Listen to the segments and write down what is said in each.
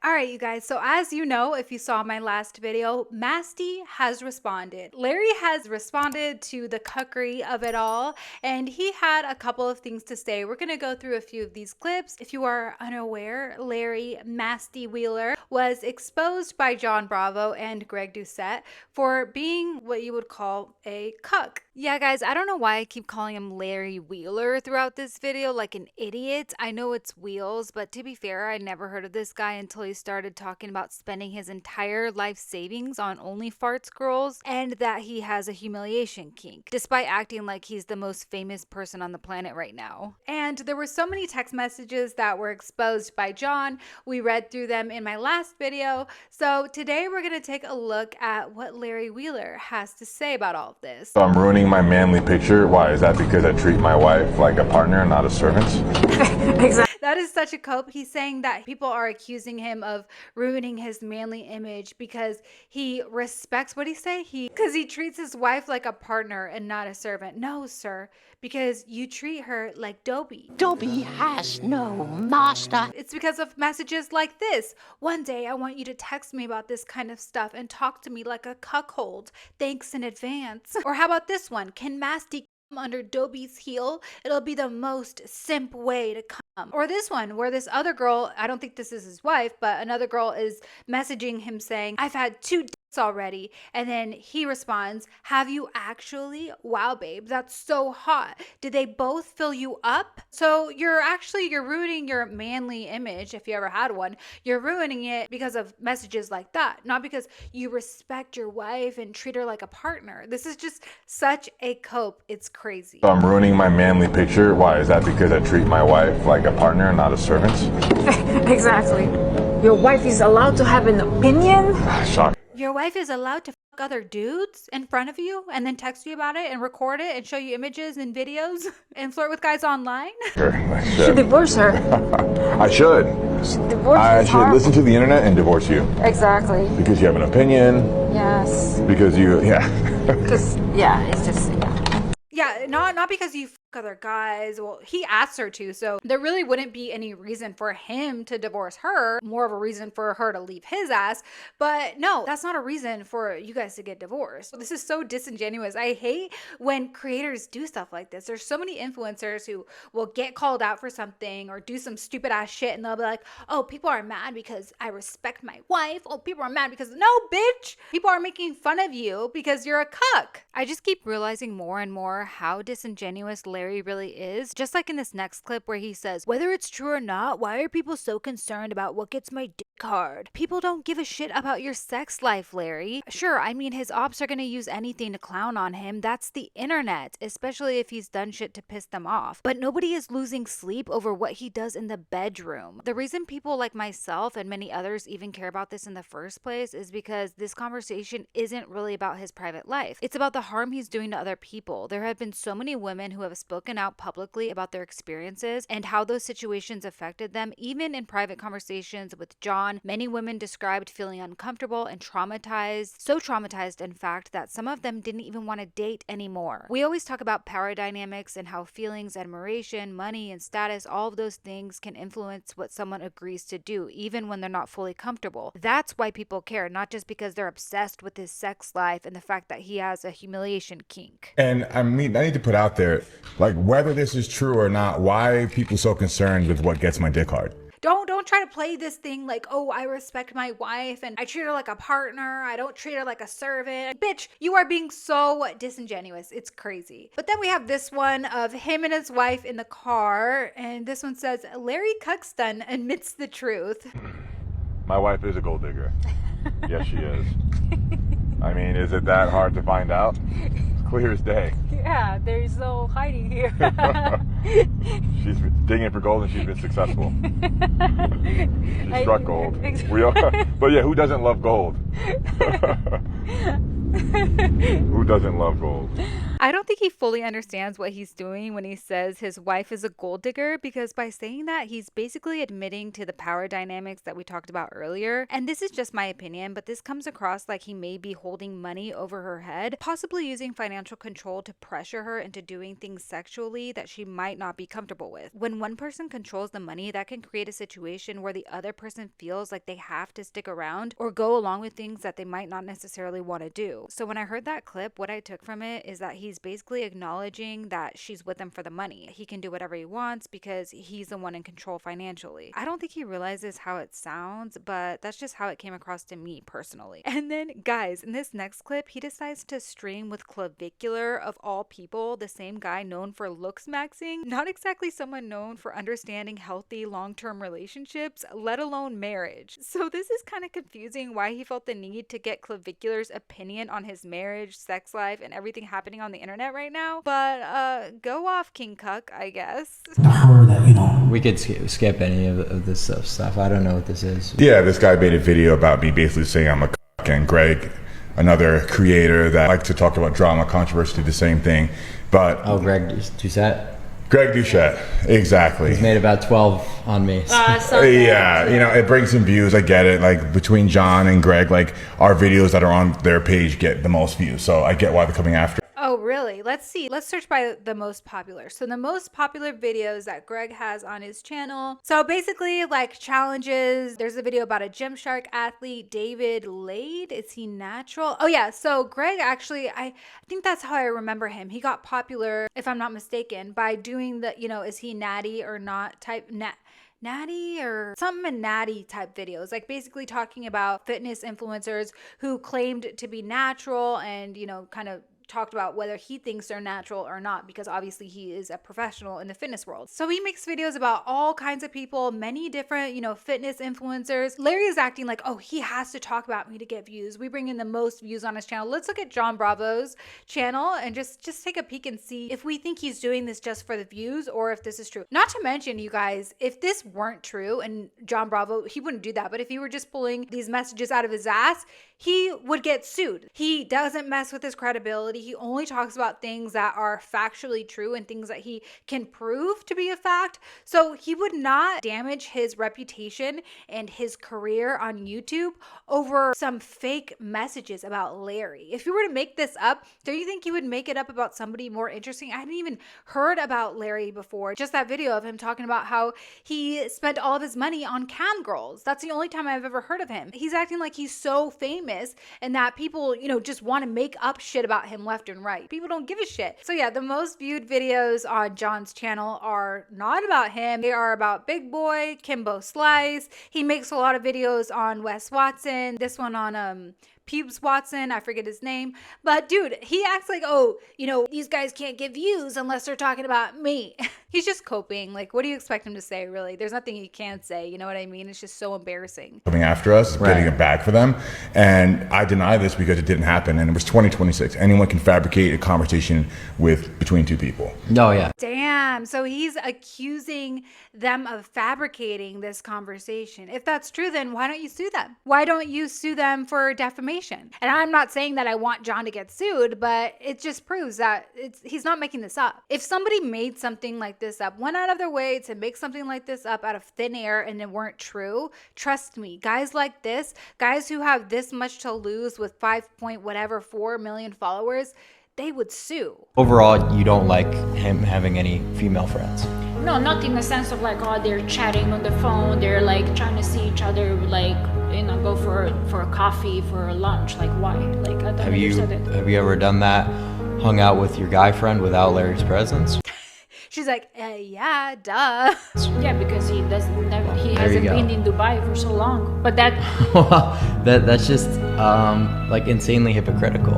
All right, you guys. So as you know, if you saw my last video, Masty has responded. Larry has responded to the cuckery of it all, and he had a couple of things to say. We're going to go through a few of these clips. If you are unaware, Larry Masty Wheeler was exposed by John Bravo and Greg Doucette for being what you would call a cuck. Yeah, guys, I don't know why I keep calling him Larry Wheeler throughout this video like an idiot. I know it's Wheels, but to be fair, I never heard of this guy until he started talking about spending his entire life savings on only farts girls and that he has a humiliation kink, despite acting like he's the most famous person on the planet right now. And there were so many text messages that were exposed by John. We read through them in my last video. So today we're going to take a look at what Larry Wheeler has to say about all of this. So I'm ruining my manly picture. Why? Is that because I treat my wife like a partner and not a servant? Exactly. That is such a cope. He's saying that people are accusing him of ruining his manly image because he respects, what do you say? Because he treats his wife like a partner and not a servant. No, sir, because you treat her like Dobie. Dobie has no master. It's because of messages like this. One day I want you to text me about this kind of stuff and talk to me like a cuckold. Thanks in advance. Or how about this one? Can Masty come under Dobie's heel? It'll be the most simp way to come. Or this one where this other girl, I don't think this is his wife, but another girl is messaging him saying, I've had 2 dates already. And then he responds, have you actually? Wow, babe, that's so hot. Did they both fill you up? So you're ruining your manly image. If you ever had one, you're ruining it because of messages like that, not because you respect your wife and treat her like a partner. This is just such a cope. It's crazy. So I'm ruining my manly picture. Why? Is that because I treat my wife like a partner and not a servant? Exactly. Your wife is allowed to have an opinion? Shock. Your wife is allowed to fuck other dudes in front of you and then text you about it and record it and show you images and videos and flirt with guys online? Sure, You should divorce her. I should. Divorce I is should horrible. listen to the internet and divorce you. Exactly. Because you have an opinion. Yes. Because you, yeah. Because, yeah, it's just, yeah. Yeah, not because you fuck other guys. Well, he asked her to, so there really wouldn't be any reason for him to divorce her. More of a reason for her to leave his ass. But no, that's not a reason for you guys to get divorced. This is so disingenuous. I hate when creators do stuff like this. There's so many influencers who will get called out for something or do some stupid ass shit and they'll be like, oh, people are mad because I respect my wife. Oh, people are mad because, no, bitch. People are making fun of you because you're a cuck. I just keep realizing more and more how disingenuous Larry really is. Just like in this next clip where he says, whether it's true or not, why are people so concerned about what gets my dick hard? People don't give a shit about your sex life, Larry. Sure, I mean, his ops are gonna use anything to clown on him. That's the internet, especially if he's done shit to piss them off. But nobody is losing sleep over what he does in the bedroom. The reason people like myself and many others even care about this in the first place is because this conversation isn't really about his private life. It's about the harm he's doing to other people. There have been so many women who have spoken out publicly about their experiences and how those situations affected them. Even in private conversations with John, many women described feeling uncomfortable and traumatized, so traumatized in fact that some of them didn't even want to date anymore. We always talk about power dynamics and how feelings, admiration, money, and status, all of those things can influence what someone agrees to do, even when they're not fully comfortable. That's why people care, not just because they're obsessed with his sex life and the fact that he has a humiliation kink. And I mean, I need to put out there, like, whether this is true or not, why are people so concerned with what gets my dick hard? Don't try to play this thing like, oh, I respect my wife and I treat her like a partner. I don't treat her like a servant. Bitch, you are being so disingenuous. It's crazy. But then we have this one of him and his wife in the car. And this one says, Larry Cuxton admits the truth. My wife is a gold digger. Yes, she is. I mean, is it that hard to find out? Clear as day. Yeah, there's no hiding here. She's been digging for gold and she's been successful. She struck gold. We all, but yeah, who doesn't love gold? Who doesn't love gold? I don't think he fully understands what he's doing when he says his wife is a gold digger, because by saying that, he's basically admitting to the power dynamics that we talked about earlier. And this is just my opinion, but this comes across like he may be holding money over her head, possibly using financial control to pressure her into doing things sexually that she might not be comfortable with. When one person controls the money, that can create a situation where the other person feels like they have to stick around or go along with things that they might not necessarily want to do. So when I heard that clip, what I took from it is that he's basically acknowledging that she's with him for the money. He can do whatever he wants because he's the one in control financially. I don't think he realizes how it sounds, but that's just how it came across to me personally. And then, guys, in this next clip, he decides to stream with Clavicular, of all people, the same guy known for looks maxing. Not exactly someone known for understanding healthy long-term relationships, let alone marriage. So this is kind of confusing why he felt the need to get Clavicular's opinion on his marriage, sex life, and everything happening on the internet right now. But go off, King Cuck, I guess. Her that, you know, we could skip any of this stuff. I don't know what this is. Yeah, this guy made a video about me basically saying I'm a cuck, and Greg, another creator that likes to talk about drama, controversy, did the same thing. But Greg Doucette? Greg Doucette, exactly. He's made about 12 on me. Yeah, you know, it brings some views. I get it. Like between John and Greg, like our videos that are on their page get the most views. So I get why they're coming after. Oh, really? Let's see. Let's search by the most popular. So the most popular videos that Greg has on his channel. So basically like challenges. There's a video about a Gymshark athlete, David Lade. Is he natural? Oh yeah. So Greg actually, I think that's how I remember him. He got popular, if I'm not mistaken, by doing the, you know, is he natty or not type natty or something and natty type videos, like basically talking about fitness influencers who claimed to be natural and, you know, kind of talked about whether he thinks they're natural or not, because obviously he is a professional in the fitness world. So he makes videos about all kinds of people, many different, you know, fitness influencers. Larry is acting like, oh, he has to talk about me to get views. We bring in the most views on his channel. Let's look at John Bravo's channel and just take a peek and see if we think he's doing this just for the views or if this is true. Not to mention, you guys, if this weren't true, and John Bravo, he wouldn't do that, but if he were just pulling these messages out of his ass, he would get sued. He doesn't mess with his credibility. He only talks about things that are factually true and things that he can prove to be a fact. So he would not damage his reputation and his career on YouTube over some fake messages about Larry. If you were to make this up, don't you think he would make it up about somebody more interesting? I hadn't even heard about Larry before. Just that video of him talking about how he spent all of his money on cam girls. That's the only time I've ever heard of him. He's acting like he's so famous and that people, you know, just want to make up shit about him left and right. People don't give a shit. So yeah, the most viewed videos on John's channel are not about him. They are about Big Boy, Kimbo Slice. He makes a lot of videos on Wes Watson. This one on Pubes Watson, I forget his name. But dude, he acts like, oh, you know, these guys can't get views unless they're talking about me. He's just coping. Like, what do you expect him to say, really? There's nothing he can say, you know what I mean? It's just so embarrassing. Coming after us, getting it back for them. And I deny this because it didn't happen. And it was 2026. Anyone can fabricate a conversation between two people. No, yeah. Damn. So he's accusing them of fabricating this conversation. If that's true, then why don't you sue them? Why don't you sue them for defamation? And I'm not saying that I want John to get sued, but it just proves that he's not making this up. If somebody made something like this up, went out of their way to make something like this up out of thin air and it weren't true, trust me, guys like this, guys who have this much to lose with 4 million followers, they would sue. Overall, you don't like him having any female friends? No, not in the sense of like, oh, they're chatting on the phone, they're like trying to see each other, like, you know, go for a coffee, for a lunch. Like, why? Like, I don't understand it. Have you ever done that? Hung out with your guy friend without Larry's presence? She's like, yeah, duh. Yeah, because he hasn't been in Dubai for so long. But that's just like insanely hypocritical.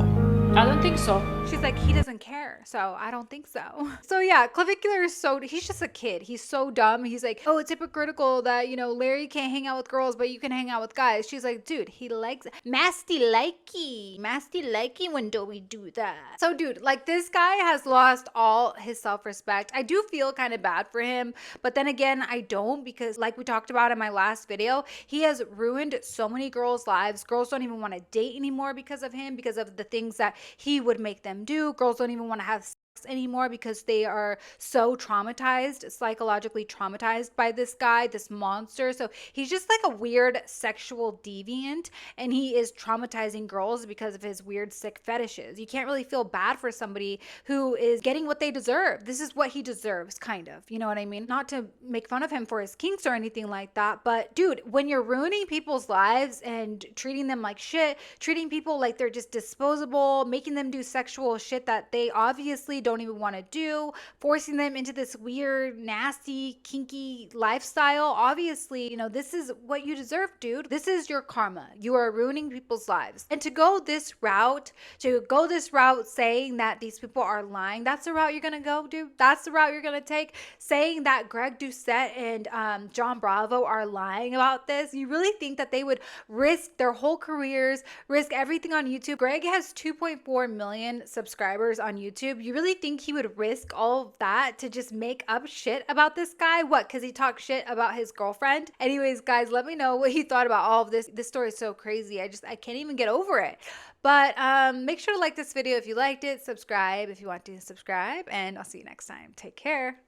I don't think so. She's like, he doesn't care, so I don't think so. So yeah, Clavicular is he's just a kid. He's so dumb. He's like, oh, it's hypocritical that, you know, Larry can't hang out with girls, but you can hang out with guys. She's like, dude, he likes masty likey when do we do that? So dude, like, this guy has lost all his self-respect. I do feel kind of bad for him, but then again, I don't, because like we talked about in my last video, he has ruined so many girls' lives. Girls don't even want to date anymore because of him, because of the things that he would make them them do. Girls don't even want to have sex anymore because they are so traumatized, psychologically traumatized by this guy, this monster. So he's just like a weird sexual deviant, and he is traumatizing girls because of his weird sick fetishes. You can't really feel bad for somebody who is getting what they deserve. This is what he deserves, kind of. You know what I mean? Not to make fun of him for his kinks or anything like that, but dude, when you're ruining people's lives and treating them like shit, treating people like they're just disposable, making them do sexual shit that they obviously don't even want to do, forcing them into this weird, nasty, kinky lifestyle. Obviously, you know, this is what you deserve, dude. This is your karma. You are ruining people's lives. And to go this route, saying that these people are lying, that's the route you're going to go, dude. That's the route you're going to take. Saying that Greg Doucette and John Bravo are lying about this. You really think that they would risk their whole careers, risk everything on YouTube? Greg has 2.4 million subscribers on YouTube. You really think he would risk all of that to just make up shit about this guy? What, because he talked shit about his girlfriend? Anyways, guys, let me know what you thought about all of this. This story is so crazy. I can't even get over it. But make sure to like this video if you liked it, subscribe if you want to subscribe, and I'll see you next time. Take care.